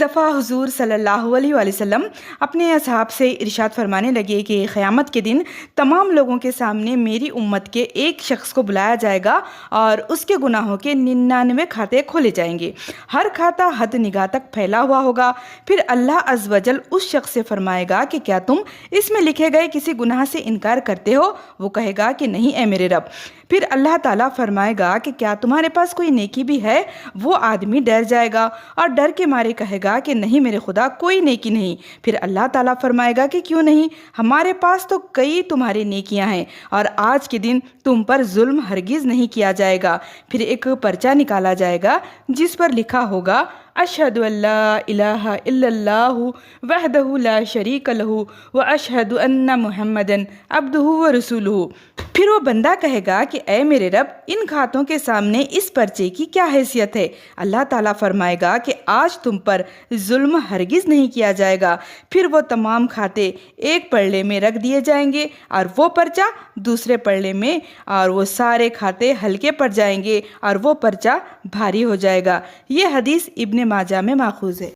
دفعہ حضور صلی اللہ علیہ وآلہ وسلم اپنے اصحاب سے ارشاد فرمانے لگے کہ قیامت کے دن تمام لوگوں کے سامنے میری امت کے ایک شخص کو بلایا جائے گا اور اس کے گناہوں کے 99 کھاتے کھولے جائیں گے۔ ہر کھاتا حد نگاہ تک پھیلا ہوا ہوگا۔ پھر اللہ عز و جل اس شخص سے فرمائے گا کہ کیا تم اس میں لکھے گئے کسی گناہ سے انکار کرتے ہو؟ وہ کہے گا کہ نہیں اے میرے رب۔ پھر اللہ تعالیٰ فرمائے گا کہ کیا تمہارے پاس کوئی نیکی بھی ہے؟ وہ آدمی ڈر جائے گا اور ڈر کے مارے کہے گا کہ نہیں میرے خدا، کوئی نیکی نہیں۔ پھر اللہ تعالیٰ فرمائے گا کہ کیوں نہیں؟ ہمارے پاس تو کئی تمہاری نیکیاں ہیں اور آج کے دن تم پر ظلم ہرگز نہیں کیا جائے گا۔ پھر ایک پرچہ نکالا جائے گا جس پر لکھا ہوگا اشہد ان لا الہ الا اللہ وحدہ لا شریک لہ واشہد ان محمدا عبدہ ورسولہ۔ پھر وہ بندہ کہے گا کہ اے میرے رب، ان کھاتوں کے سامنے اس پرچے کی کیا حیثیت ہے؟ اللہ تعالیٰ فرمائے گا کہ آج تم پر ظلم ہرگز نہیں کیا جائے گا۔ پھر وہ تمام کھاتے ایک پلڑے میں رکھ دیے جائیں گے اور وہ پرچہ دوسرے پلڑے میں، اور وہ سارے کھاتے ہلکے پڑ جائیں گے اور وہ پرچہ بھاری ہو جائے گا۔ یہ حدیث ابن ماجہ میں ماخوذ ہے۔